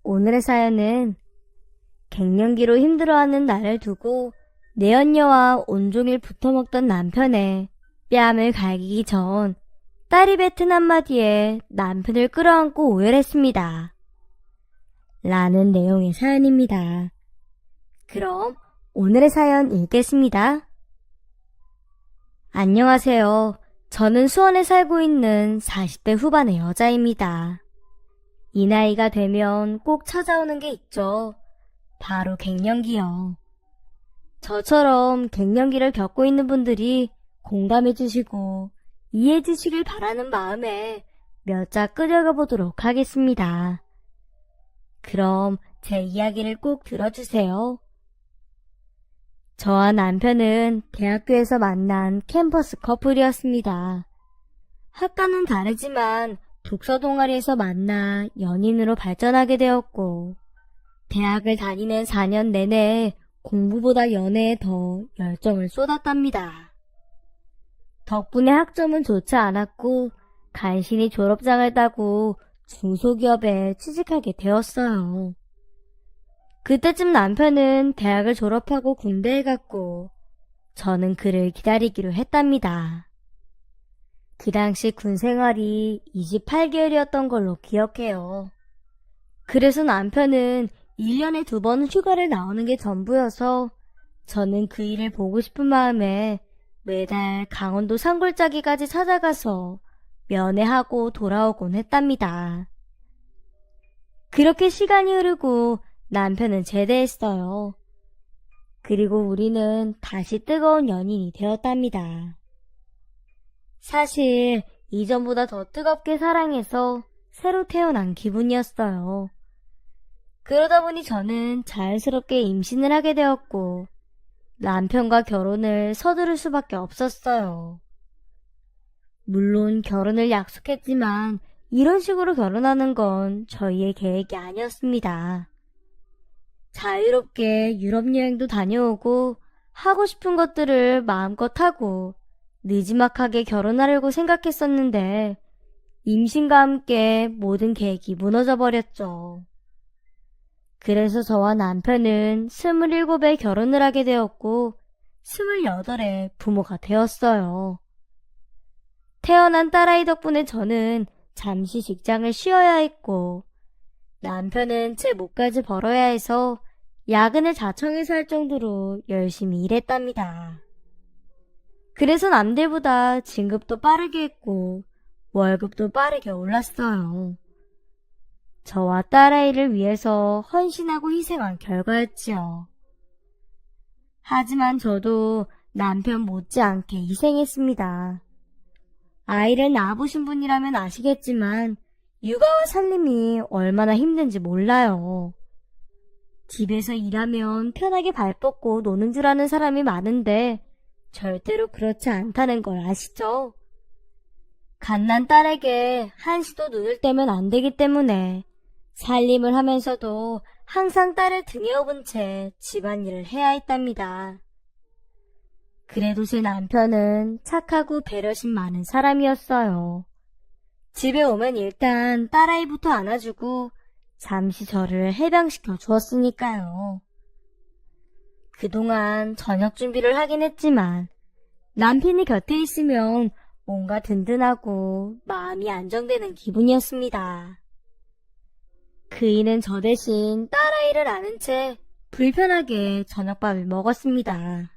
오늘의 사연은 갱년기로 힘들어하는 나를 두고 내연녀와 온종일 붙어먹던 남편의 뺨을 갈기기 전 딸이 뱉은 한마디에 남편을 끌어안고 오열했습니다. 라는 내용의 사연입니다. 그럼 오늘의 사연 읽겠습니다. 안녕하세요. 저는 수원에 살고 있는 40대 후반의 여자입니다. 이 나이가 되면 꼭 찾아오는 게 있죠. 바로 갱년기요. 저처럼 갱년기를 겪고 있는 분들이 공감해 주시고 이해해 주시길 바라는 마음에 몇 자 끄적여 보도록 하겠습니다. 그럼 제 이야기를 꼭 들어주세요. 저와 남편은 대학교에서 만난 캠퍼스 커플이었습니다. 학과는 다르지만 독서 동아리에서 만나 연인으로 발전하게 되었고, 대학을 다니는 4년 내내 공부보다 연애에 더 열정을 쏟았답니다. 덕분에 학점은 좋지 않았고 간신히 졸업장을 따고 중소기업에 취직하게 되었어요. 그때쯤 남편은 대학을 졸업하고 군대에 갔고 저는 그를 기다리기로 했답니다. 그 당시 군 생활이 28개월이었던 걸로 기억해요. 그래서 남편은 1년에 2번 휴가를 나오는 게 전부여서 저는 그 일을 보고 싶은 마음에 매달 강원도 산골짜기까지 찾아가서 면회하고 돌아오곤 했답니다. 그렇게 시간이 흐르고 남편은 제대했어요. 그리고 우리는 다시 뜨거운 연인이 되었답니다. 사실 이전보다 더 뜨겁게 사랑해서 새로 태어난 기분이었어요. 그러다 보니 저는 자연스럽게 임신을 하게 되었고 남편과 결혼을 서두를 수밖에 없었어요. 물론 결혼을 약속했지만 이런 식으로 결혼하는 건 저희의 계획이 아니었습니다. 자유롭게 유럽 여행도 다녀오고 하고 싶은 것들을 마음껏 하고 느지막하게 결혼하려고 생각했었는데 임신과 함께 모든 계획이 무너져 버렸죠. 그래서 저와 남편은 27에 결혼을 하게 되었고 28에 부모가 되었어요. 태어난 딸아이 덕분에 저는 잠시 직장을 쉬어야 했고 남편은 제 몫까지 벌어야 해서 야근을 자청해서 할 정도로 열심히 일했답니다. 그래서 남들보다 진급도 빠르게 했고 월급도 빠르게 올랐어요. 저와 딸아이를 위해서 헌신하고 희생한 결과였지요. 하지만 저도 남편 못지않게 희생했습니다. 아이를 낳아보신 분이라면 아시겠지만 육아와 살림이 얼마나 힘든지 몰라요. 집에서 일하면 편하게 발 뻗고 노는 줄 아는 사람이 많은데 절대로 그렇지 않다는 걸 아시죠? 갓난 딸에게 한시도 눈을 떼면 안 되기 때문에 살림을 하면서도 항상 딸을 등에 업은 채 집안일을 해야 했답니다. 그래도 제 남편은 착하고 배려심 많은 사람이었어요. 집에 오면 일단 딸아이부터 안아주고 잠시 저를 해방시켜 주었으니까요. 그동안 저녁 준비를 하긴 했지만 남편이 곁에 있으면 뭔가 든든하고 마음이 안정되는 기분이었습니다. 그이는 저 대신 딸아이를 안은 채 불편하게 저녁밥을 먹었습니다.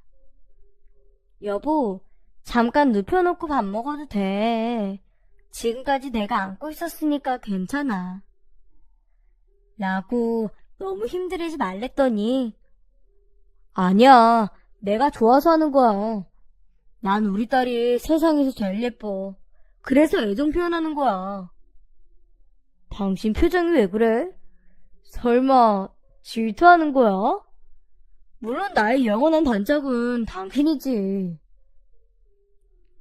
여보, 잠깐 눕혀놓고 밥 먹어도 돼. 지금까지 내가 안고 있었으니까 괜찮아. 라고 너무 힘들이지 말랬더니 아니야, 내가 좋아서 하는 거야. 난 우리 딸이 세상에서 제일 예뻐. 그래서 애정 표현하는 거야. 당신 표정이 왜 그래? 설마 질투하는 거야? 물론 나의 영원한 단짝은 당신이지.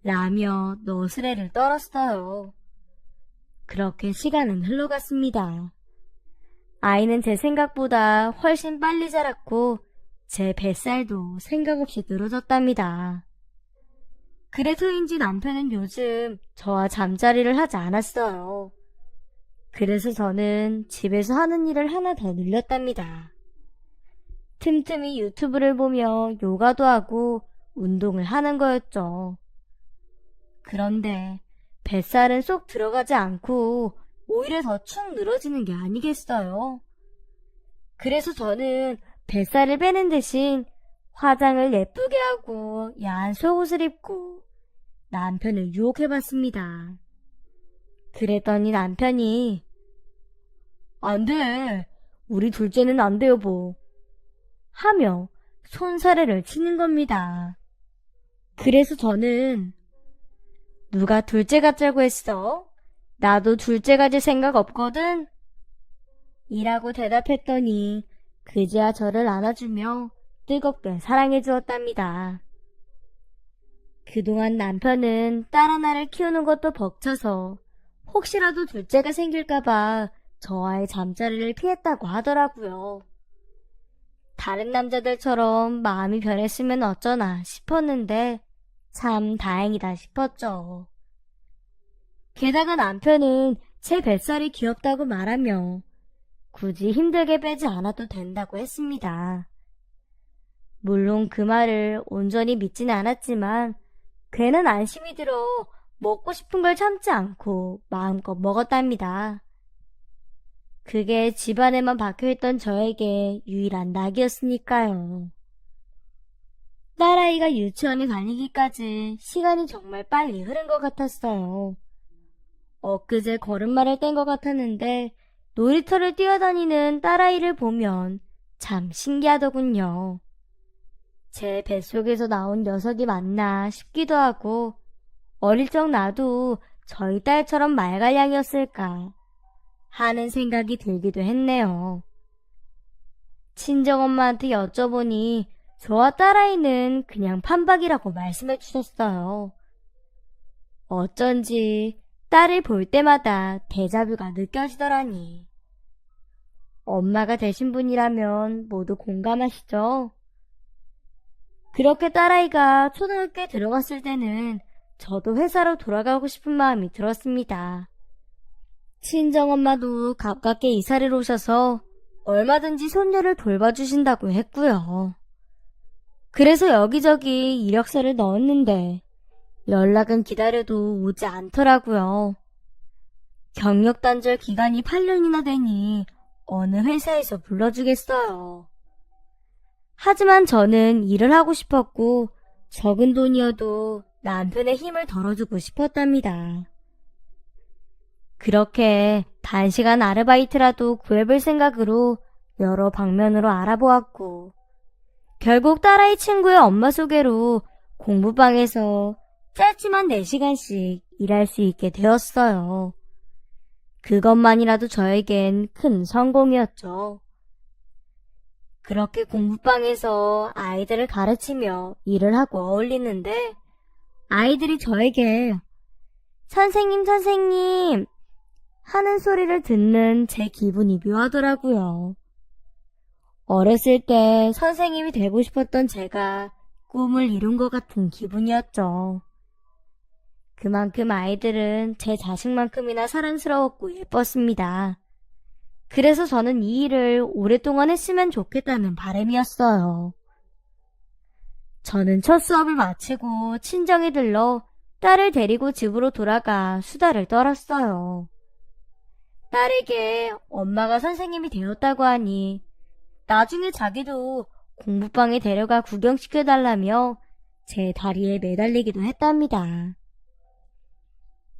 라며 너스레를 떨었어요. 그렇게 시간은 흘러갔습니다. 아이는 제 생각보다 훨씬 빨리 자랐고 제 뱃살도 생각 없이 늘어졌답니다. 그래서인지 남편은 요즘 저와 잠자리를 하지 않았어요. 그래서 저는 집에서 하는 일을 하나 더 늘렸답니다. 틈틈이 유튜브를 보며 요가도 하고 운동을 하는 거였죠. 그런데 뱃살은 쏙 들어가지 않고 오히려 더 축 늘어지는 게 아니겠어요. 그래서 저는 뱃살을 빼는 대신 화장을 예쁘게 하고 야한 속옷을 입고 남편을 유혹해봤습니다. 그랬더니 남편이 안 돼. 우리 둘째는 안 돼, 여보. 하며 손사래를 치는 겁니다. 그래서 저는 누가 둘째 갖자고 했어? 나도 둘째 가질 생각 없거든? 이라고 대답했더니 그제야 저를 안아주며 뜨겁게 사랑해 주었답니다. 그동안 남편은 딸 하나를 키우는 것도 벅차서 혹시라도 둘째가 생길까봐 저와의 잠자리를 피했다고 하더라고요. 다른 남자들처럼 마음이 변했으면 어쩌나 싶었는데 참 다행이다 싶었죠. 게다가 남편은 제 뱃살이 귀엽다고 말하며 굳이 힘들게 빼지 않아도 된다고 했습니다. 물론 그 말을 온전히 믿지는 않았지만 괜한 안심이 들어 먹고 싶은 걸 참지 않고 마음껏 먹었답니다. 그게 집안에만 박혀있던 저에게 유일한 낙이었으니까요. 딸아이가 유치원에 다니기까지 시간이 정말 빨리 흐른 것 같았어요. 엊그제 걸음마를 뗀 것 같았는데 놀이터를 뛰어다니는 딸아이를 보면 참 신기하더군요. 제 뱃속에서 나온 녀석이 맞나 싶기도 하고 어릴 적 나도 저희 딸처럼 말갈량이었을까 하는 생각이 들기도 했네요. 친정엄마한테 여쭤보니 저와 딸아이는 그냥 판박이라고 말씀해 주셨어요. 어쩐지 딸을 볼 때마다 데자뷰가 느껴지더라니. 엄마가 되신 분이라면 모두 공감하시죠? 그렇게 딸아이가 초등학교에 들어갔을 때는 저도 회사로 돌아가고 싶은 마음이 들었습니다. 친정엄마도 가깝게 이사를 오셔서 얼마든지 손녀를 돌봐주신다고 했고요. 그래서 여기저기 이력서를 넣었는데 연락은 기다려도 오지 않더라고요. 경력 단절 기간이 8년이나 되니 어느 회사에서 불러주겠어요. 하지만 저는 일을 하고 싶었고 적은 돈이어도 남편의 힘을 덜어주고 싶었답니다. 그렇게 단시간 아르바이트라도 구해볼 생각으로 여러 방면으로 알아보았고 결국 딸아이 친구의 엄마 소개로 공부방에서 짧지만 4시간씩 일할 수 있게 되었어요. 그것만이라도 저에겐 큰 성공이었죠. 그렇게 공부방에서 아이들을 가르치며 일을 하고 어울리는데 아이들이 저에게 선생님 선생님 하는 소리를 듣는 제 기분이 묘하더라고요. 어렸을 때 선생님이 되고 싶었던 제가 꿈을 이룬 것 같은 기분이었죠. 그만큼 아이들은 제 자식만큼이나 사랑스러웠고 예뻤습니다. 그래서 저는 이 일을 오랫동안 했으면 좋겠다는 바람이었어요. 저는 첫 수업을 마치고 친정에 들러 딸을 데리고 집으로 돌아가 수다를 떨었어요. 딸에게 엄마가 선생님이 되었다고 하니 나중에 자기도 공부방에 데려가 구경시켜달라며 제 다리에 매달리기도 했답니다.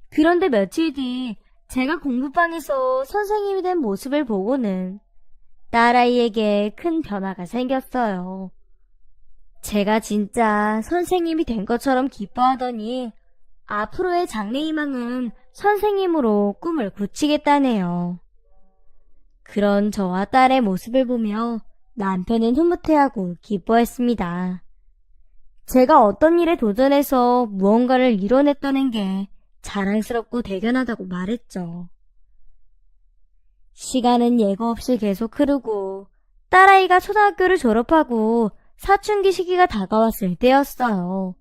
그런데 며칠 뒤 제가 공부방에서 선생님이 된 모습을 보고는 딸아이에게 큰 변화가 생겼어요. 제가 진짜 선생님이 된 것처럼 기뻐하더니 앞으로의 장래희망은 선생님으로 꿈을 굳히겠다네요. 그런 저와 딸의 모습을 보며 남편은 흐뭇해하고 기뻐했습니다. 제가 어떤 일에 도전해서 무언가를 이뤄냈다는 게 자랑스럽고 대견하다고 말했죠. 시간은 예고 없이 계속 흐르고 딸아이가 초등학교를 졸업하고 사춘기 시기가 다가왔을 때였어요.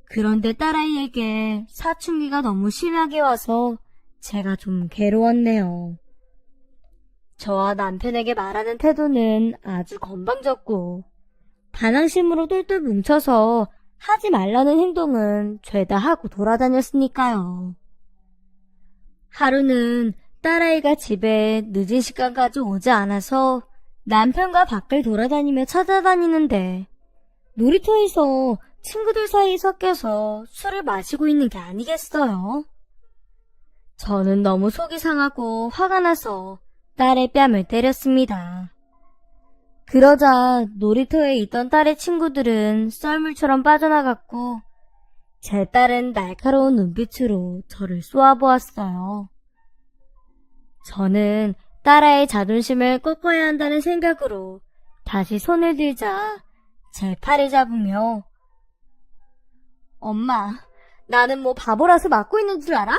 그런데 딸아이에게 사춘기가 너무 심하게 와서 제가 좀 괴로웠네요. 저와 남편에게 말하는 태도는 아주 건방졌고 반항심으로 똘똘 뭉쳐서 하지 말라는 행동은 죄다 하고 돌아다녔으니까요. 하루는 딸아이가 집에 늦은 시간까지 오지 않아서 남편과 밖을 돌아다니며 찾아다니는데 놀이터에서 친구들 사이에 섞여서 술을 마시고 있는 게 아니겠어요? 저는 너무 속이 상하고 화가 나서 딸의 뺨을 때렸습니다. 그러자 놀이터에 있던 딸의 친구들은 썰물처럼 빠져나갔고 제 딸은 날카로운 눈빛으로 저를 쏘아보았어요. 저는 딸아이의 자존심을 꺾어야 한다는 생각으로 다시 손을 들자 제 팔을 잡으며 엄마, 나는 뭐 바보라서 맞고 있는 줄 알아?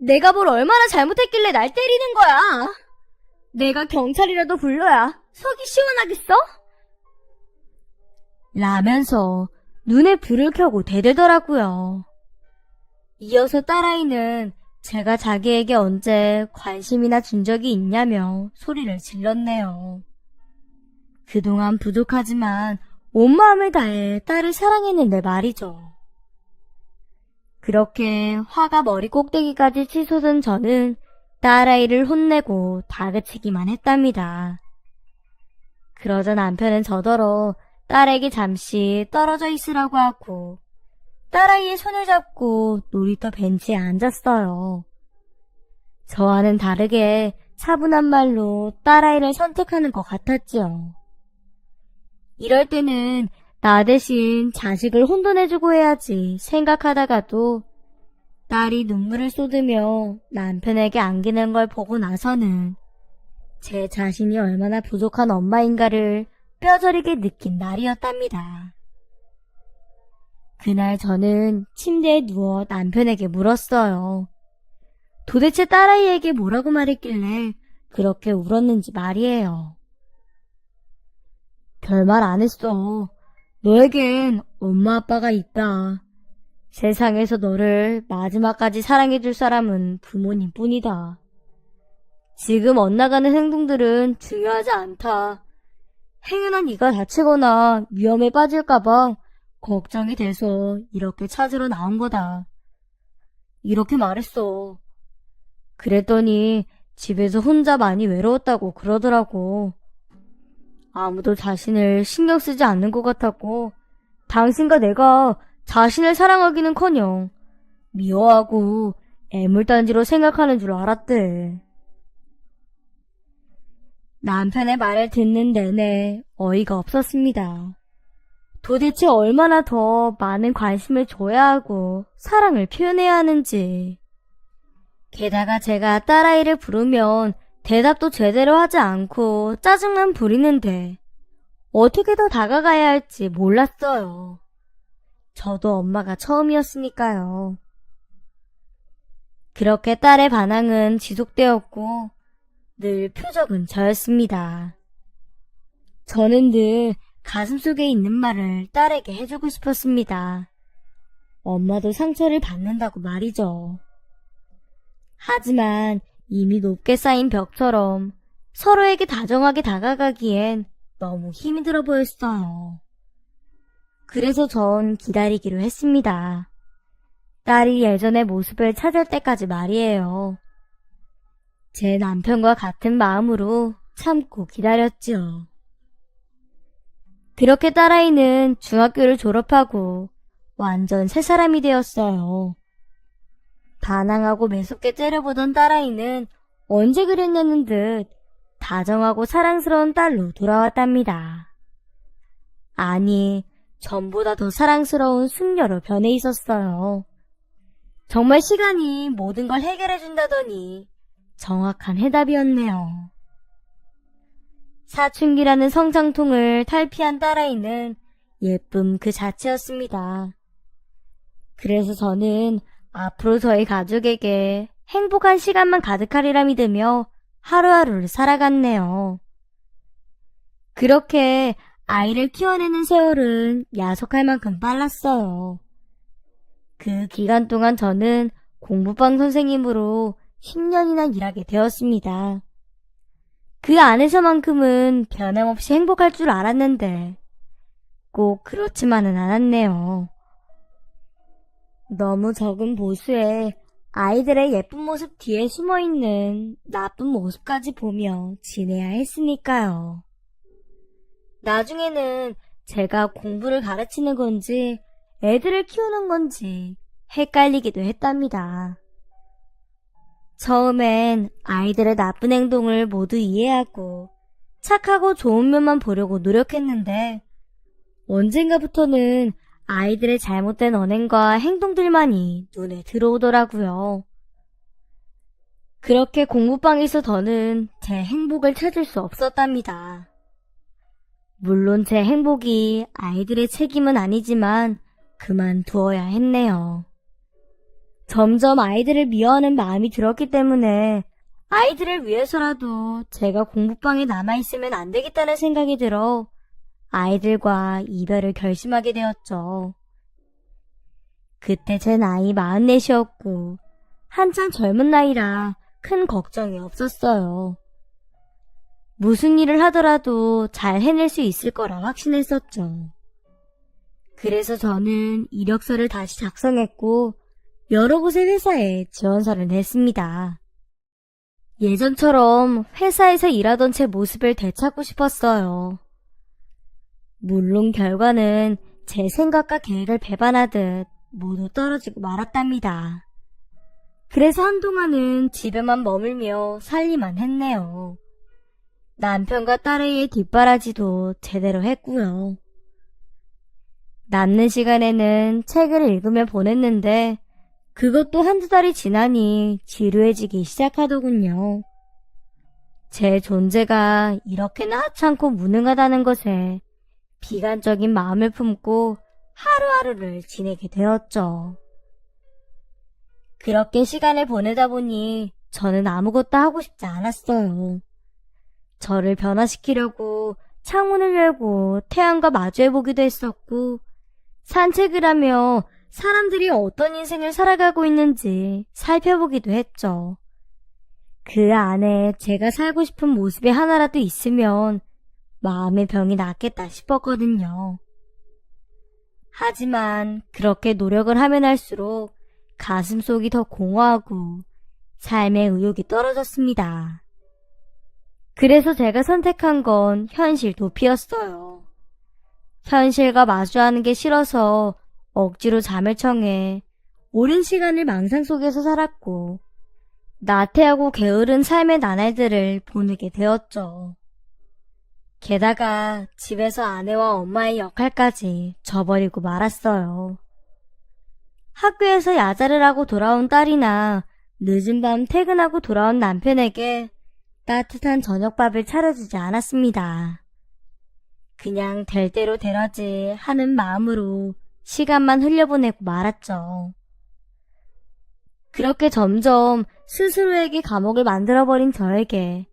내가 뭘 얼마나 잘못했길래 날 때리는 거야? 내가 경찰이라도 불러야 속이 시원하겠어? 라면서 눈에 불을 켜고 대들더라고요. 이어서 딸아이는 제가 자기에게 언제 관심이나 준 적이 있냐며 소리를 질렀네요. 그동안 부족하지만 온 마음을 다해 딸을 사랑했는데 말이죠. 그렇게 화가 머리 꼭대기까지 치솟은 저는 딸아이를 혼내고 다그치기만 했답니다. 그러자 남편은 저더러 딸에게 잠시 떨어져 있으라고 하고 딸아이의 손을 잡고 놀이터 벤치에 앉았어요. 저와는 다르게 차분한 말로 딸아이를 선택하는 것 같았지요. 이럴 때는 나 대신 자식을 혼돈해주고 해야지 생각하다가도 딸이 눈물을 쏟으며 남편에게 안기는 걸 보고 나서는 제 자신이 얼마나 부족한 엄마인가를 뼈저리게 느낀 날이었답니다. 그날 저는 침대에 누워 남편에게 물었어요. 도대체 딸아이에게 뭐라고 말했길래 그렇게 울었는지 말이에요. 별말 안 했어. 너에겐 엄마 아빠가 있다. 세상에서 너를 마지막까지 사랑해줄 사람은 부모님뿐이다. 지금 엇나가는 행동들은 중요하지 않다. 행여나 네가 다치거나 위험에 빠질까봐 걱정이 돼서 이렇게 찾으러 나온 거다. 이렇게 말했어. 그랬더니 집에서 혼자 많이 외로웠다고 그러더라고. 아무도 자신을 신경 쓰지 않는 것 같았고 당신과 내가 자신을 사랑하기는커녕 미워하고 애물단지로 생각하는 줄 알았대. 남편의 말을 듣는 내내 어이가 없었습니다. 도대체 얼마나 더 많은 관심을 줘야 하고 사랑을 표현해야 하는지. 게다가 제가 딸아이를 부르면 대답도 제대로 하지 않고 짜증만 부리는데 어떻게 더 다가가야 할지 몰랐어요. 저도 엄마가 처음이었으니까요. 그렇게 딸의 반항은 지속되었고 늘 표적은 저였습니다. 저는 늘 가슴속에 있는 말을 딸에게 해주고 싶었습니다. 엄마도 상처를 받는다고 말이죠. 하지만 이미 높게 쌓인 벽처럼 서로에게 다정하게 다가가기엔 너무 힘이 들어 보였어요. 그래서 전 기다리기로 했습니다. 딸이 예전의 모습을 찾을 때까지 말이에요. 제 남편과 같은 마음으로 참고 기다렸지요. 그렇게 딸아이는 중학교를 졸업하고 완전 새 사람이 되었어요. 반항하고 매섭게 째려보던 딸아이는 언제 그랬냐는 듯 다정하고 사랑스러운 딸로 돌아왔답니다. 아니, 전보다 더 사랑스러운 숙녀로 변해 있었어요. 정말 시간이 모든 걸 해결해준다더니 정확한 해답이었네요. 사춘기라는 성장통을 탈피한 딸아이는 예쁨 그 자체였습니다. 그래서 저는 앞으로 저희 가족에게 행복한 시간만 가득하리라 믿으며 하루하루를 살아갔네요. 그렇게 아이를 키워내는 세월은 야속할 만큼 빨랐어요. 그 기간 동안 저는 공부방 선생님으로 10년이나 일하게 되었습니다. 그 안에서만큼은 변함없이 행복할 줄 알았는데 꼭 그렇지만은 않았네요. 너무 적은 보수에 아이들의 예쁜 모습 뒤에 숨어있는 나쁜 모습까지 보며 지내야 했으니까요. 나중에는 제가 공부를 가르치는 건지 애들을 키우는 건지 헷갈리기도 했답니다. 처음엔 아이들의 나쁜 행동을 모두 이해하고 착하고 좋은 면만 보려고 노력했는데 언젠가부터는 아이들의 잘못된 언행과 행동들만이 눈에 들어오더라고요. 그렇게 공부방에서 저는 제 행복을 찾을 수 없었답니다. 물론 제 행복이 아이들의 책임은 아니지만 그만두어야 했네요. 점점 아이들을 미워하는 마음이 들었기 때문에 아이들을 위해서라도 제가 공부방에 남아있으면 안 되겠다는 생각이 들어 아이들과 이별을 결심하게 되었죠. 그때 제 나이 44이었고 한창 젊은 나이라 큰 걱정이 없었어요. 무슨 일을 하더라도 잘 해낼 수 있을 거라 확신했었죠. 그래서 저는 이력서를 다시 작성했고 여러 곳의 회사에 지원서를 냈습니다. 예전처럼 회사에서 일하던 제 모습을 되찾고 싶었어요. 물론 결과는 제 생각과 계획을 배반하듯 모두 떨어지고 말았답니다. 그래서 한동안은 집에만 머물며 살기만 했네요. 남편과 딸의 뒷바라지도 제대로 했고요. 남는 시간에는 책을 읽으며 보냈는데 그것도 한두 달이 지나니 지루해지기 시작하더군요. 제 존재가 이렇게나 하찮고 무능하다는 것에 비관적인 마음을 품고 하루하루를 지내게 되었죠. 그렇게 시간을 보내다 보니 저는 아무것도 하고 싶지 않았어요. 저를 변화시키려고 창문을 열고 태양과 마주해보기도 했었고 산책을 하며 사람들이 어떤 인생을 살아가고 있는지 살펴보기도 했죠. 그 안에 제가 살고 싶은 모습이 하나라도 있으면 마음의 병이 낫겠다 싶었거든요. 하지만 그렇게 노력을 하면 할수록 가슴속이 더 공허하고 삶의 의욕이 떨어졌습니다. 그래서 제가 선택한 건 현실 도피였어요. 현실과 마주하는 게 싫어서 억지로 잠을 청해 오랜 시간을 망상 속에서 살았고 나태하고 게으른 삶의 나날들을 보내게 되었죠. 게다가 집에서 아내와 엄마의 역할까지 저버리고 말았어요. 학교에서 야자를 하고 돌아온 딸이나 늦은 밤 퇴근하고 돌아온 남편에게 따뜻한 저녁밥을 차려주지 않았습니다. 그냥 될 대로 되라지 하는 마음으로 시간만 흘려보내고 말았죠. 그렇게 점점 스스로에게 감옥을 만들어버린 저에게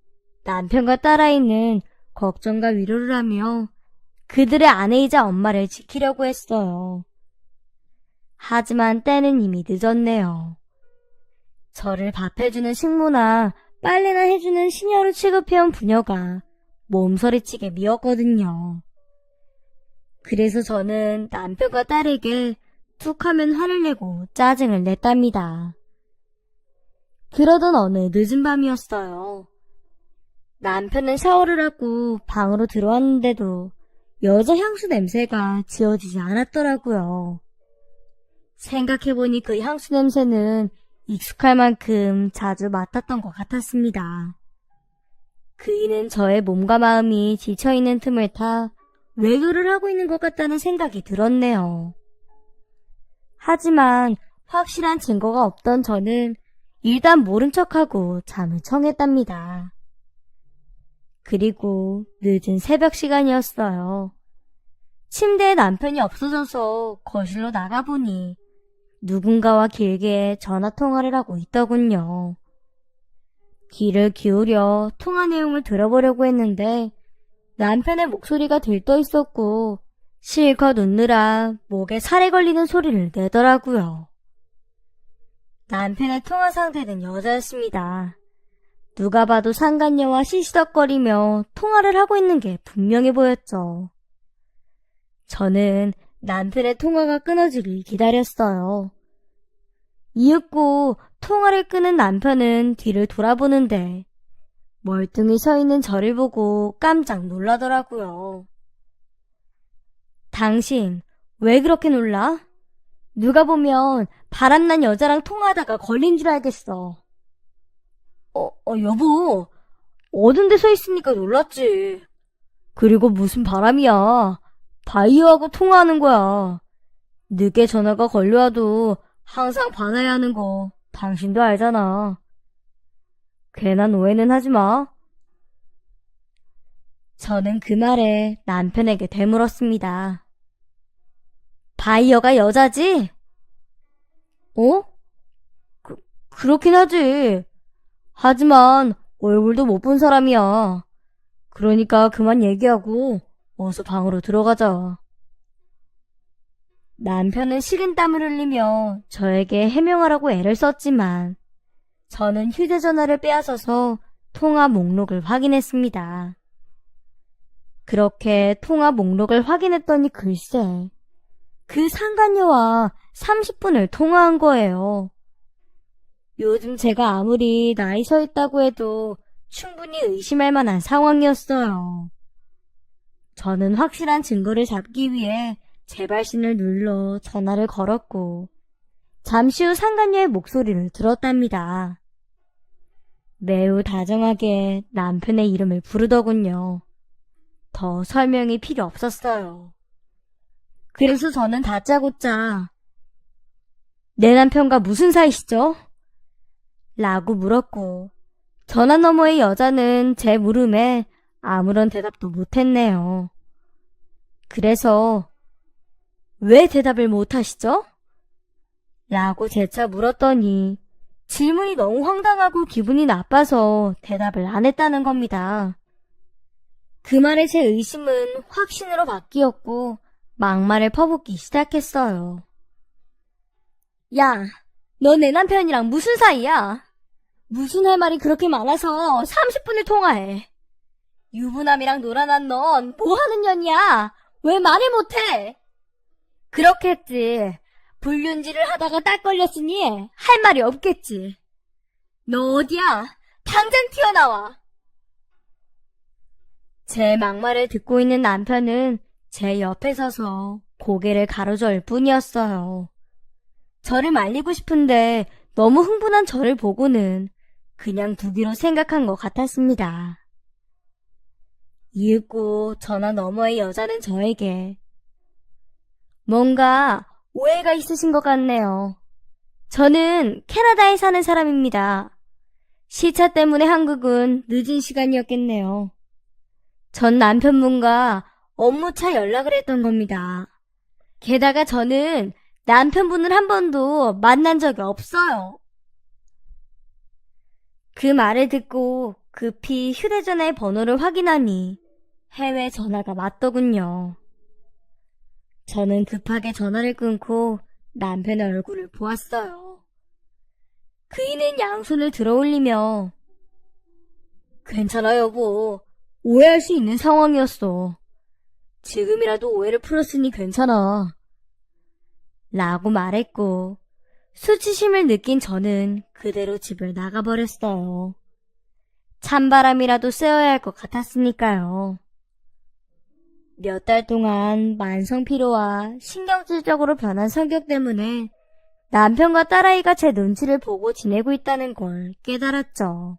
남편과 딸아이는 걱정과 위로를 하며 그들의 아내이자 엄마를 지키려고 했어요. 하지만 때는 이미 늦었네요. 저를 밥해주는 식모나 빨래나 해주는 시녀로 취급해온 부녀가 몸서리치게 미웠거든요. 그래서 저는 남편과 딸에게 툭하면 화를 내고 짜증을 냈답니다. 그러던 어느 늦은 밤이었어요. 남편은 샤워를 하고 방으로 들어왔는데도 여자 향수 냄새가 지워지지 않았더라고요. 생각해보니 그 향수 냄새는 익숙할 만큼 자주 맡았던 것 같았습니다. 그이는 저의 몸과 마음이 지쳐있는 틈을 타 외도를 하고 있는 것 같다는 생각이 들었네요. 하지만 확실한 증거가 없던 저는 일단 모른 척하고 잠을 청했답니다. 그리고 늦은 새벽 시간이었어요. 침대에 남편이 없어져서 거실로 나가보니 누군가와 길게 전화통화를 하고 있더군요. 귀를 기울여 통화 내용을 들어보려고 했는데 남편의 목소리가 들떠 있었고 실컷 웃느라 목에 살에 걸리는 소리를 내더라고요. 남편의 통화 상대는 여자였습니다. 누가 봐도 상간녀와 시시덕거리며 통화를 하고 있는 게 분명해 보였죠. 저는 남편의 통화가 끊어지길 기다렸어요. 이윽고 통화를 끊은 남편은 뒤를 돌아보는데 멀뚱히 서 있는 저를 보고 깜짝 놀라더라고요. 당신 왜 그렇게 놀라? 누가 보면 바람난 여자랑 통화하다가 걸린 줄 알겠어. 여보, 어두운 데 서 있으니까 놀랐지. 그리고 무슨 바람이야. 바이오하고 통화하는 거야. 늦게 전화가 걸려와도 항상 받아야 하는 거 당신도 알잖아. 괜한 오해는 하지 마. 저는 그 말에 남편에게 되물었습니다. 바이어가 여자지? 그렇긴 하지. 하지만 얼굴도 못 본 사람이야. 그러니까 그만 얘기하고 어서 방으로 들어가자. 남편은 식은땀을 흘리며 저에게 해명하라고 애를 썼지만 저는 휴대전화를 빼앗아서 통화 목록을 확인했습니다. 그렇게 통화 목록을 확인했더니 글쎄, 그 상간녀와 30분을 통화한 거예요. 요즘 제가 아무리 나이 서 있다고 해도 충분히 의심할 만한 상황이었어요. 저는 확실한 증거를 잡기 위해 재발신을 눌러 전화를 걸었고 잠시 후 상간녀의 목소리를 들었답니다. 매우 다정하게 남편의 이름을 부르더군요. 더 설명이 필요 없었어요. 그래서 저는 다짜고짜 내 남편과 무슨 사이시죠? 라고 물었고 전화 너머의 여자는 제 물음에 아무런 대답도 못했네요. 그래서 왜 대답을 못하시죠? 라고 재차 물었더니 질문이 너무 황당하고 기분이 나빠서 대답을 안 했다는 겁니다. 그 말에 제 의심은 확신으로 바뀌었고 막말을 퍼붓기 시작했어요. 야, 너 내 남편이랑 무슨 사이야? 무슨 할 말이 그렇게 많아서 30분을 통화해. 유부남이랑 놀아난 넌 뭐하는 년이야? 왜 말을 못해? 그렇게 했지. 불륜질을 하다가 딱 걸렸으니 할 말이 없겠지. 너 어디야? 당장 튀어나와. 제 막말을 듣고 있는 남편은 제 옆에 서서 고개를 가로저을 뿐이었어요. 저를 말리고 싶은데 너무 흥분한 저를 보고는 그냥 두기로 생각한 것 같았습니다. 이윽고 전화 너머의 여자는 저에게 뭔가 오해가 있으신 것 같네요. 저는 캐나다에 사는 사람입니다. 시차 때문에 한국은 늦은 시간이었겠네요. 전 남편분과 업무차 연락을 했던 겁니다. 게다가 저는 남편분을 한 번도 만난 적이 없어요. 그 말을 듣고 급히 휴대전화의 번호를 확인하니 해외 전화가 맞더군요. 저는 급하게 전화를 끊고 남편의 얼굴을 보았어요. 그이는 양손을 들어 올리며 괜찮아 여보. 오해할 수 있는 상황이었어. 지금이라도 오해를 풀었으니 괜찮아. 라고 말했고 수치심을 느낀 저는 그대로 집을 나가버렸어요. 찬바람이라도 쐬어야 할 것 같았으니까요. 몇 달 동안 만성피로와 신경질적으로 변한 성격 때문에 남편과 딸아이가 제 눈치를 보고 지내고 있다는 걸 깨달았죠.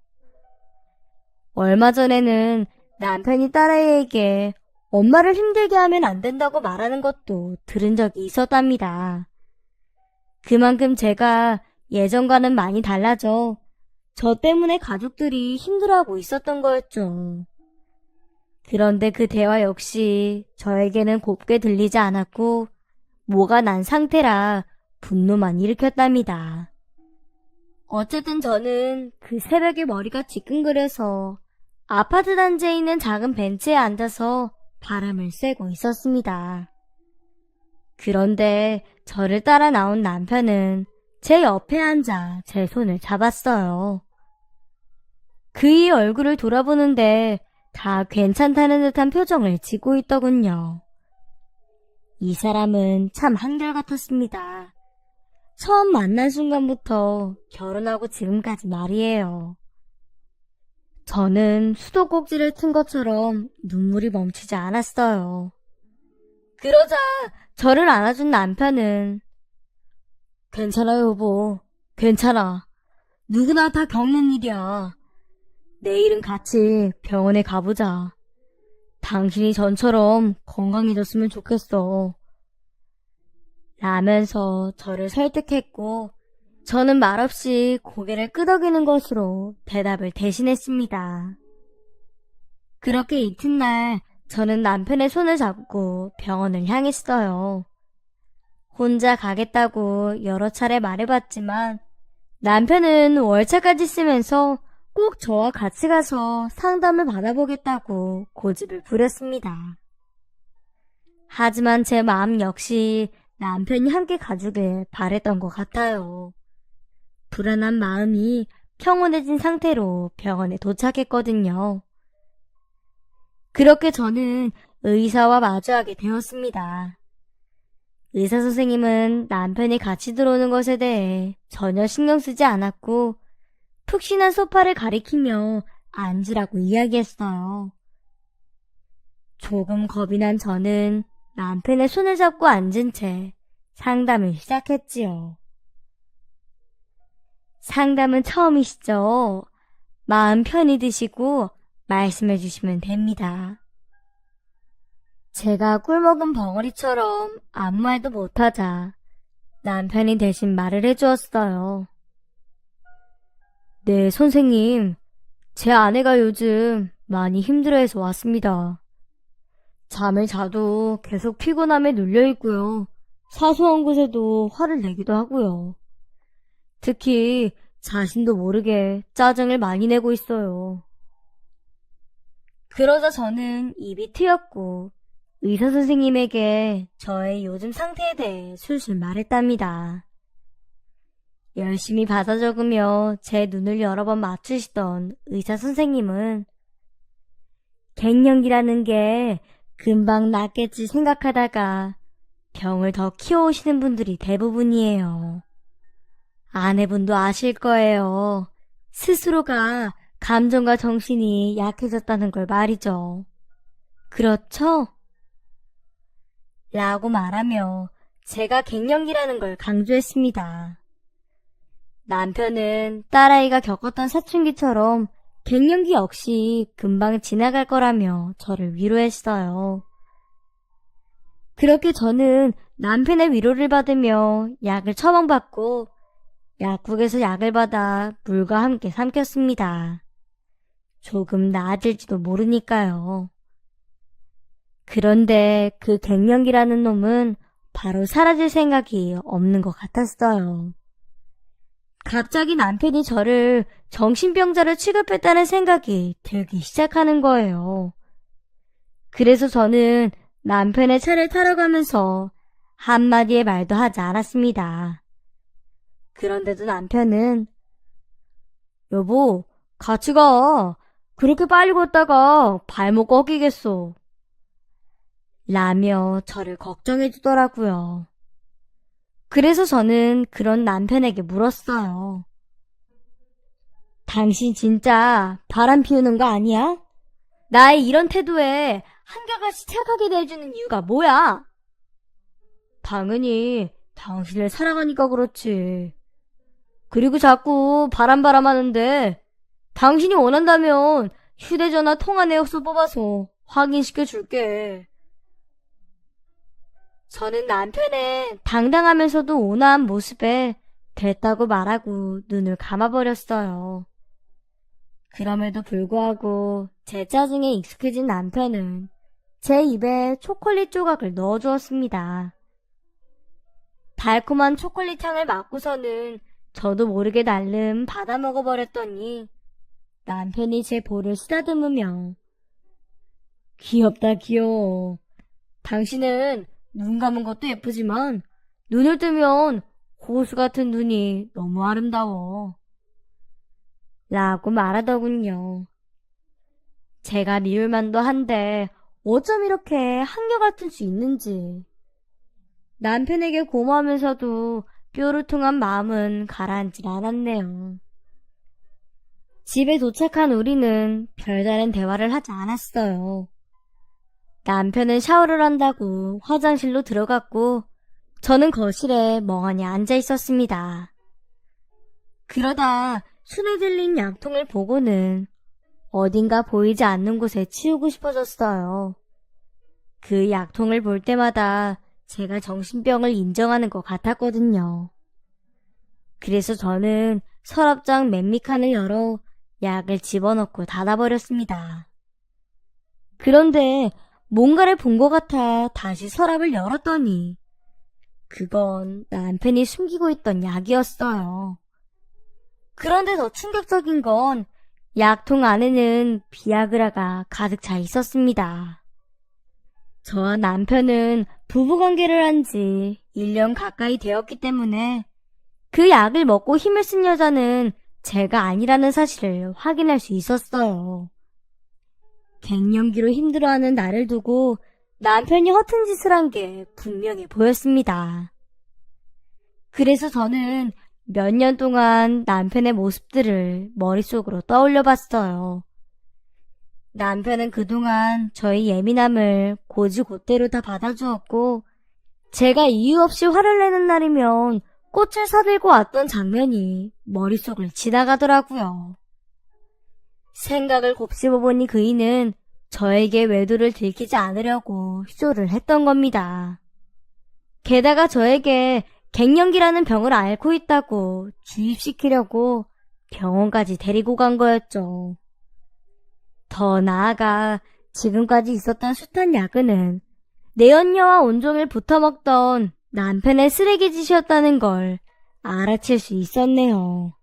얼마 전에는 남편이 딸아이에게 엄마를 힘들게 하면 안 된다고 말하는 것도 들은 적이 있었답니다. 그만큼 제가 예전과는 많이 달라져 저 때문에 가족들이 힘들어하고 있었던 거였죠. 그런데 그 대화 역시 저에게는 곱게 들리지 않았고 뭐가 난 상태라 분노만 일으켰답니다. 어쨌든 저는 그 새벽에 머리가 지끈거려서 아파트 단지에 있는 작은 벤치에 앉아서 바람을 쐬고 있었습니다. 그런데 저를 따라 나온 남편은 제 옆에 앉아 제 손을 잡았어요. 그의 얼굴을 돌아보는데 다 괜찮다는 듯한 표정을 짓고 있더군요. 이 사람은 참 한결같았습니다. 처음 만난 순간부터 결혼하고 지금까지 말이에요. 저는 수도꼭지를 튼 것처럼 눈물이 멈추지 않았어요. 그러자 저를 안아준 남편은 괜찮아요, 여보. 괜찮아. 누구나 다 겪는 일이야. 내일은 같이 병원에 가보자. 당신이 전처럼 건강해졌으면 좋겠어. 라면서 저를 설득했고 저는 말없이 고개를 끄덕이는 것으로 대답을 대신했습니다. 그렇게 이튿날 저는 남편의 손을 잡고 병원을 향했어요. 혼자 가겠다고 여러 차례 말해봤지만 남편은 월차까지 쓰면서 꼭 저와 같이 가서 상담을 받아보겠다고 고집을 부렸습니다. 하지만 제 마음 역시 남편이 함께 가주길 바랬던 것 같아요. 불안한 마음이 평온해진 상태로 병원에 도착했거든요. 그렇게 저는 의사와 마주하게 되었습니다. 의사 선생님은 남편이 같이 들어오는 것에 대해 전혀 신경 쓰지 않았고 푹신한 소파를 가리키며 앉으라고 이야기했어요. 조금 겁이 난 저는 남편의 손을 잡고 앉은 채 상담을 시작했지요. 상담은 처음이시죠? 마음 편히 드시고 말씀해 주시면 됩니다. 제가 꿀먹은 벙어리처럼 아무 말도 못하자 남편이 대신 말을 해주었어요. 네, 선생님. 제 아내가 요즘 많이 힘들어해서 왔습니다. 잠을 자도 계속 피곤함에 눌려있고요. 사소한 곳에도 화를 내기도 하고요. 특히 자신도 모르게 짜증을 많이 내고 있어요. 그러자 저는 입이 트였고 의사 선생님에게 저의 요즘 상태에 대해 술술 말했답니다. 열심히 받아 적으며 제 눈을 여러 번 맞추시던 의사 선생님은 갱년기라는 게 금방 낫겠지 생각하다가 병을 더 키워오시는 분들이 대부분이에요. 아내분도 아실 거예요. 스스로가 감정과 정신이 약해졌다는 걸 말이죠. 그렇죠? 라고 말하며 제가 갱년기라는 걸 강조했습니다. 남편은 딸아이가 겪었던 사춘기처럼 갱년기 역시 금방 지나갈 거라며 저를 위로했어요. 그렇게 저는 남편의 위로를 받으며 약을 처방받고 약국에서 약을 받아 물과 함께 삼켰습니다. 조금 나아질지도 모르니까요. 그런데 그 갱년기라는 놈은 바로 사라질 생각이 없는 것 같았어요. 갑자기 남편이 저를 정신병자로 취급했다는 생각이 들기 시작하는 거예요. 그래서 저는 남편의 차를 타러 가면서 한마디의 말도 하지 않았습니다. 그런데도 남편은 여보, 같이 가. 그렇게 빨리 걷다가 발목 꺾이겠어. 라며 저를 걱정해 주더라고요. 그래서 저는 그런 남편에게 물었어요. 당신 진짜 바람 피우는 거 아니야? 나의 이런 태도에 한결같이 착하게 대해주는 이유가 뭐야? 당연히 당신을 사랑하니까 그렇지. 그리고 자꾸 바람바람하는데 당신이 원한다면 휴대전화 통화 내역서 뽑아서 확인시켜 줄게. 저는 남편의 당당하면서도 온화한 모습에 됐다고 말하고 눈을 감아버렸어요. 그럼에도 불구하고 제 짜증에 익숙해진 남편은 제 입에 초콜릿 조각을 넣어주었습니다. 달콤한 초콜릿 향을 맡고서는 저도 모르게 날름 받아 먹어버렸더니 남편이 제 볼을 쓰다듬으며 귀엽다 귀여워. 당신은 눈 감은 것도 예쁘지만 눈을 뜨면 고수 같은 눈이 너무 아름다워. 라고 말하더군요. 제가 미울만도 한데 어쩜 이렇게 한결같을 수 있는지. 남편에게 고마우면서도 뾰루퉁한 마음은 가라앉질 않았네요. 집에 도착한 우리는 별다른 대화를 하지 않았어요. 남편은 샤워를 한다고 화장실로 들어갔고 저는 거실에 멍하니 앉아 있었습니다. 그러다 손에 들린 약통을 보고는 어딘가 보이지 않는 곳에 치우고 싶어졌어요. 그 약통을 볼 때마다 제가 정신병을 인정하는 것 같았거든요. 그래서 저는 서랍장 맨밑칸을 열어 약을 집어넣고 닫아버렸습니다. 그런데 뭔가를 본 것 같아 다시 서랍을 열었더니 그건 남편이 숨기고 있던 약이었어요. 그런데 더 충격적인 건 약통 안에는 비아그라가 가득 차 있었습니다. 저와 남편은 부부관계를 한 지 1년 가까이 되었기 때문에 그 약을 먹고 힘을 쓴 여자는 제가 아니라는 사실을 확인할 수 있었어요. 갱년기로 힘들어하는 나를 두고 남편이 허튼 짓을 한 게 분명해 보였습니다. 그래서 저는 몇 년 동안 남편의 모습들을 머릿속으로 떠올려 봤어요. 남편은 그동안 저의 예민함을 고지고대로 다 받아주었고 제가 이유 없이 화를 내는 날이면 꽃을 사들고 왔던 장면이 머릿속을 지나가더라고요. 생각을 곱씹어보니 그이는 저에게 외도를 들키지 않으려고 휴조를 했던 겁니다. 게다가 저에게 갱년기라는 병을 앓고 있다고 주입시키려고 병원까지 데리고 간 거였죠. 더 나아가 지금까지 있었던 숱한 야근은 내연녀와 온종일 붙어먹던 남편의 쓰레기짓이었다는 걸 알아챌 수 있었네요.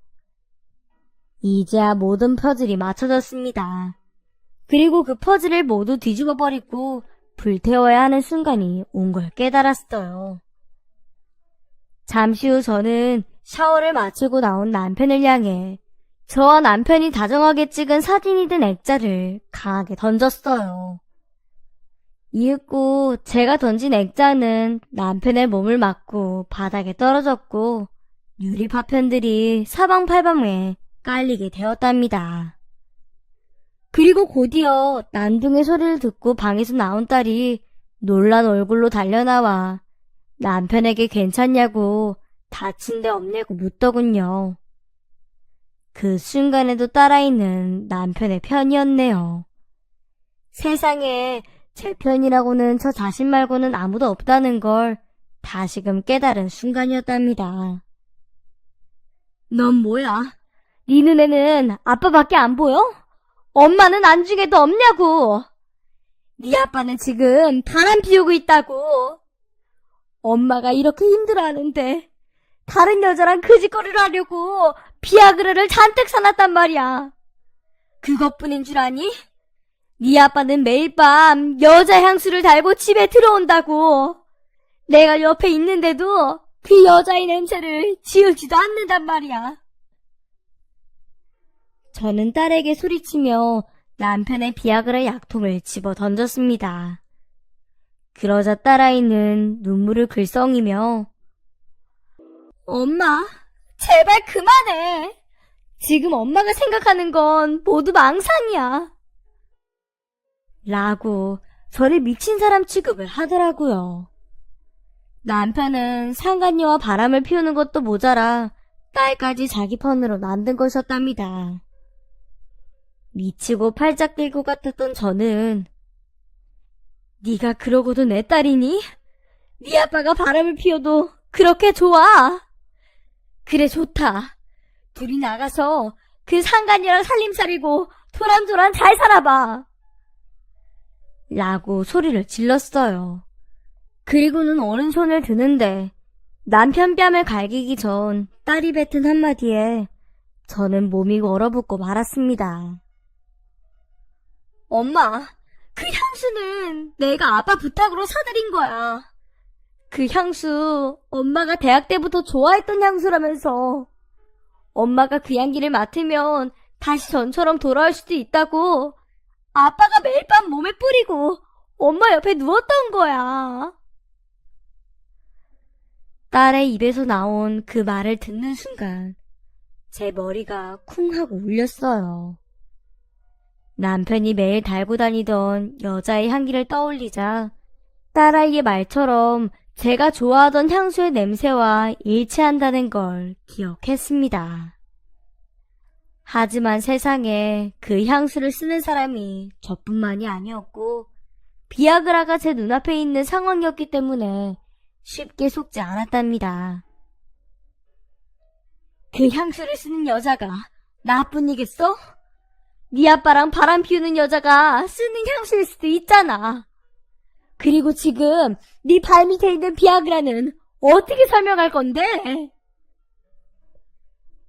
이제야 모든 퍼즐이 맞춰졌습니다. 그리고 그 퍼즐을 모두 뒤집어버리고 불태워야 하는 순간이 온 걸 깨달았어요. 잠시 후 저는 샤워를 마치고 나온 남편을 향해 저와 남편이 다정하게 찍은 사진이 든 액자를 강하게 던졌어요. 이윽고 제가 던진 액자는 남편의 몸을 맞고 바닥에 떨어졌고 유리 파편들이 사방팔방에 깔리게 되었답니다. 그리고 곧이어 난둥의 소리를 듣고 방에서 나온 딸이 놀란 얼굴로 달려나와 남편에게 괜찮냐고 다친 데 없냐고 묻더군요. 그 순간에도 딸아이는 남편의 편이었네요. 세상에 제 편이라고는 저 자신 말고는 아무도 없다는 걸 다시금 깨달은 순간이었답니다. 넌 뭐야? 네 눈에는 아빠밖에 안 보여? 엄마는 안중에도 없냐고! 네 아빠는 지금 바람 피우고 있다고! 엄마가 이렇게 힘들어하는데 다른 여자랑 그 짓거리를 하려고 비아그라를 잔뜩 사놨단 말이야. 그것뿐인 줄 아니? 네 아빠는 매일 밤 여자 향수를 달고 집에 들어온다고. 내가 옆에 있는데도 그 여자의 냄새를 지우지도 않는단 말이야. 저는 딸에게 소리치며 남편의 비아그라 약통을 집어 던졌습니다. 그러자 딸아이는 눈물을 글썽이며 엄마, 제발 그만해. 지금 엄마가 생각하는 건 모두 망상이야. 라고 저를 미친 사람 취급을 하더라고요. 남편은 상간녀와 바람을 피우는 것도 모자라 딸까지 자기 편으로 만든 것이었답니다. 미치고 팔짝 뛸 것 같았던 저는 네가 그러고도 내 딸이니? 네 아빠가 바람을 피워도 그렇게 좋아? 그래 좋다. 둘이 나가서 그 상간녀랑 살림살이고 도란도란 잘 살아봐. 라고 소리를 질렀어요. 그리고는 오른손을 드는데 남편 뺨을 갈기기 전 딸이 뱉은 한마디에 저는 몸이 얼어붙고 말았습니다. 엄마, 그 향수는 내가 아빠 부탁으로 사드린 거야. 그 향수 엄마가 대학 때부터 좋아했던 향수라면서. 엄마가 그 향기를 맡으면 다시 전처럼 돌아올 수도 있다고 아빠가 매일 밤 몸에 뿌리고 엄마 옆에 누웠던 거야. 딸의 입에서 나온 그 말을 듣는 순간 제 머리가 쿵 하고 울렸어요. 남편이 매일 달고 다니던 여자의 향기를 떠올리자 딸아이의 말처럼 제가 좋아하던 향수의 냄새와 일치한다는 걸 기억했습니다. 하지만 세상에 그 향수를 쓰는 사람이 저뿐만이 아니었고 비아그라가 제 눈앞에 있는 상황이었기 때문에 쉽게 속지 않았답니다. 그 향수를 쓰는 여자가 나뿐이겠어? 네 아빠랑 바람 피우는 여자가 쓰는 향수일 수도 있잖아. 그리고 지금 네 발밑에 있는 비아그라는 어떻게 설명할 건데?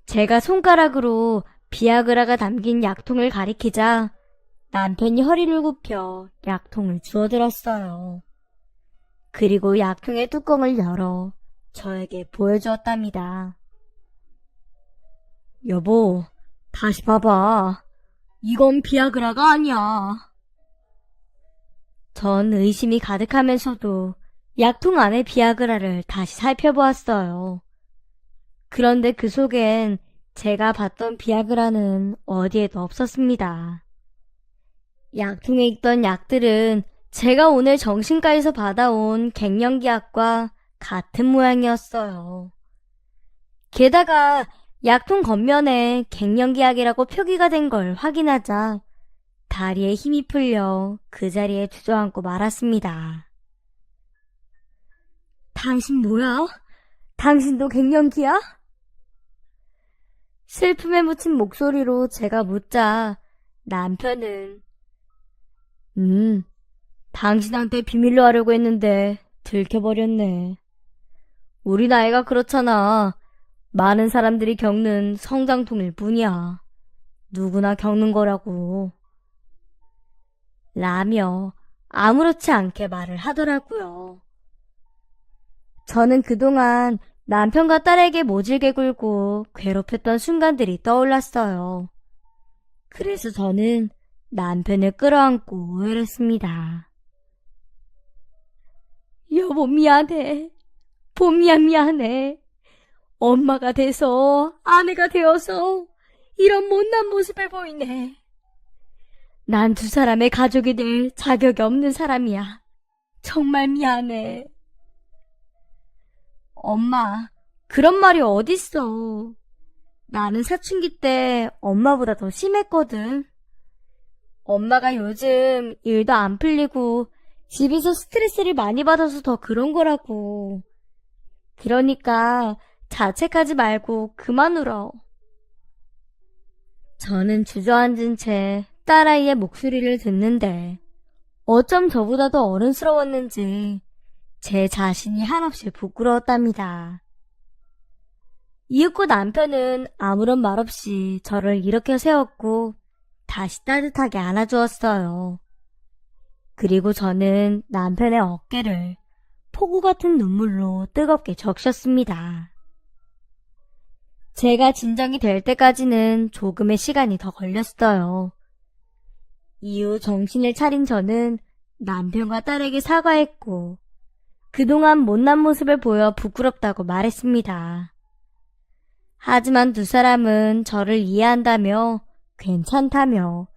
제가 손가락으로 비아그라가 담긴 약통을 가리키자 남편이 허리를 굽혀 약통을 주워들었어요. 그리고 약통의 뚜껑을 열어 저에게 보여주었답니다. 여보, 다시 봐봐. 이건 비아그라가 아니야. 전 의심이 가득하면서도 약통 안의 비아그라를 다시 살펴보았어요. 그런데 그 속엔 제가 봤던 비아그라는 어디에도 없었습니다. 약통에 있던 약들은 제가 오늘 정신과에서 받아온 갱년기약과 같은 모양이었어요. 게다가 약통 겉면에 갱년기약이라고 표기가 된 걸 확인하자 다리에 힘이 풀려 그 자리에 주저앉고 말았습니다. 당신 뭐야? 당신도 갱년기야? 슬픔에 묻힌 목소리로 제가 묻자 남편은 당신한테 비밀로 하려고 했는데 들켜버렸네. 우리 나이가 그렇잖아. 많은 사람들이 겪는 성장통일 뿐이야. 누구나 겪는 거라고. 라며 아무렇지 않게 말을 하더라고요. 저는 그동안 남편과 딸에게 모질게 굴고 괴롭혔던 순간들이 떠올랐어요. 그래서 저는 남편을 끌어안고 오열했습니다. 여보 미안해. 봄이야 미안해. 엄마가 돼서 아내가 되어서 이런 못난 모습을 보이네. 난 두 사람의 가족이 될 자격이 없는 사람이야. 정말 미안해. 엄마, 그런 말이 어딨어. 나는 사춘기 때 엄마보다 더 심했거든. 엄마가 요즘 일도 안 풀리고 집에서 스트레스를 많이 받아서 더 그런 거라고. 그러니까 자책하지 말고 그만 울어. 저는 주저앉은 채 딸아이의 목소리를 듣는데 어쩜 저보다 더 어른스러웠는지 제 자신이 한없이 부끄러웠답니다. 이윽고 남편은 아무런 말 없이 저를 일으켜 세웠고 다시 따뜻하게 안아주었어요. 그리고 저는 남편의 어깨를 폭우 같은 눈물로 뜨겁게 적셨습니다. 제가 진정이 될 때까지는 조금의 시간이 더 걸렸어요. 이후 정신을 차린 저는 남편과 딸에게 사과했고 그동안 못난 모습을 보여 부끄럽다고 말했습니다. 하지만 두 사람은 저를 이해한다며 괜찮다며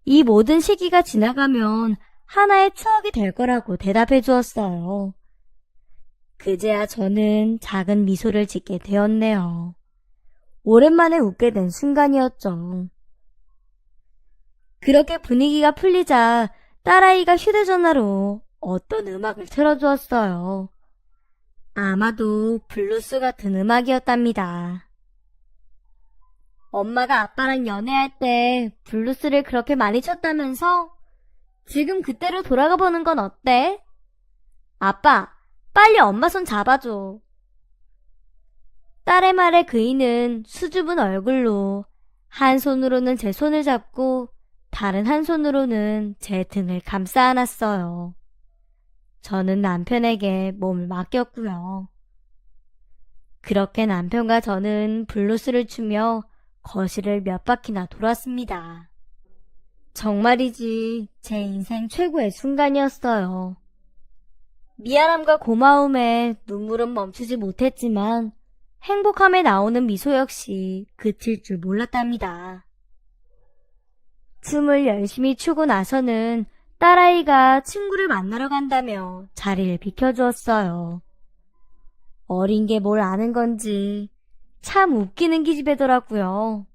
이 모든 시기가 지나가면 하나의 추억이 될 거라고 대답해 주었어요. 그제야 저는 작은 미소를 짓게 되었네요. 오랜만에 웃게 된 순간이었죠. 그렇게 분위기가 풀리자 딸아이가 휴대전화로 어떤 음악을 틀어주었어요. 아마도 블루스 같은 음악이었답니다. 엄마가 아빠랑 연애할 때 블루스를 그렇게 많이 쳤다면서? 지금 그때로 돌아가 보는 건 어때? 아빠, 빨리 엄마 손 잡아줘. 딸의 말에 그이는 수줍은 얼굴로 한 손으로는 제 손을 잡고 다른 한 손으로는 제 등을 감싸 안았어요. 저는 남편에게 몸을 맡겼고요. 그렇게 남편과 저는 블루스를 추며 거실을 몇 바퀴나 돌았습니다. 정말이지 제 인생 최고의 순간이었어요. 미안함과 고마움에 눈물은 멈추지 못했지만 행복함에 나오는 미소 역시 그칠 줄 몰랐답니다. 춤을 열심히 추고 나서는 딸아이가 친구를 만나러 간다며 자리를 비켜주었어요. 어린 게 뭘 아는 건지 참 웃기는 기집애더라고요.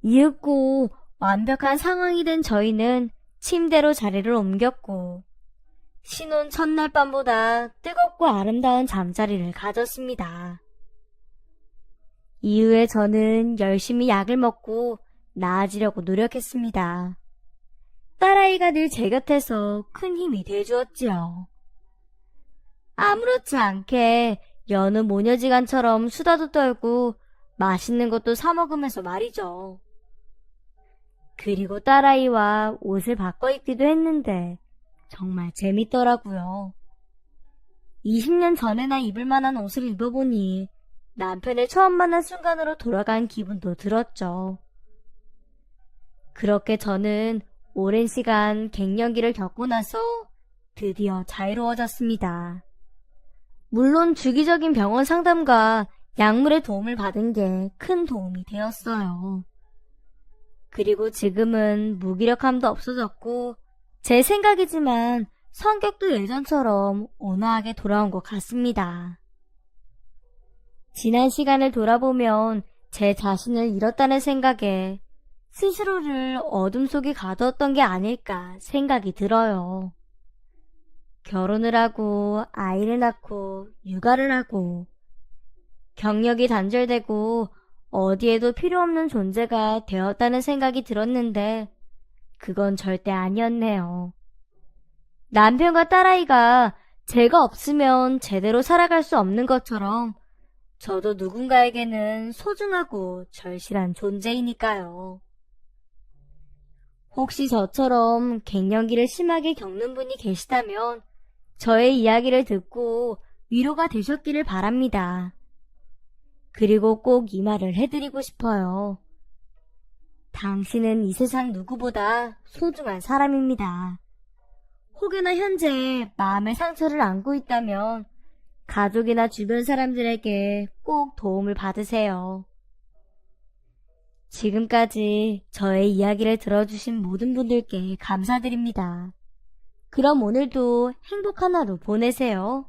이윽고 완벽한 상황이 된 저희는 침대로 자리를 옮겼고 신혼 첫날 밤보다 뜨겁고 아름다운 잠자리를 가졌습니다. 이후에 저는 열심히 약을 먹고 나아지려고 노력했습니다. 딸아이가 늘 제 곁에서 큰 힘이 돼주었지요. 아무렇지 않게 여느 모녀지간처럼 수다도 떨고 맛있는 것도 사 먹으면서 말이죠. 그리고 딸아이와 옷을 바꿔 입기도 했는데 정말 재밌더라고요. 20년 전에나 입을 만한 옷을 입어보니 남편을 처음 만난 순간으로 돌아간 기분도 들었죠. 그렇게 저는 오랜 시간 갱년기를 겪고 나서 드디어 자유로워졌습니다. 물론 주기적인 병원 상담과 약물의 도움을 받은 게 큰 도움이 되었어요. 그리고 지금은 무기력함도 없어졌고 제 생각이지만 성격도 예전처럼 온화하게 돌아온 것 같습니다. 지난 시간을 돌아보면 제 자신을 잃었다는 생각에 스스로를 어둠 속에 가두었던 게 아닐까 생각이 들어요. 결혼을 하고 아이를 낳고 육아를 하고 경력이 단절되고 어디에도 필요 없는 존재가 되었다는 생각이 들었는데 그건 절대 아니었네요. 남편과 딸아이가 제가 없으면 제대로 살아갈 수 없는 것처럼 저도 누군가에게는 소중하고 절실한 존재이니까요. 혹시 저처럼 갱년기를 심하게 겪는 분이 계시다면 저의 이야기를 듣고 위로가 되셨기를 바랍니다. 그리고 꼭 이 말을 해드리고 싶어요. 당신은 이 세상 누구보다 소중한 사람입니다. 혹여나 현재 마음의 상처를 안고 있다면 가족이나 주변 사람들에게 꼭 도움을 받으세요. 지금까지 저의 이야기를 들어주신 모든 분들께 감사드립니다. 그럼 오늘도 행복한 하루 보내세요.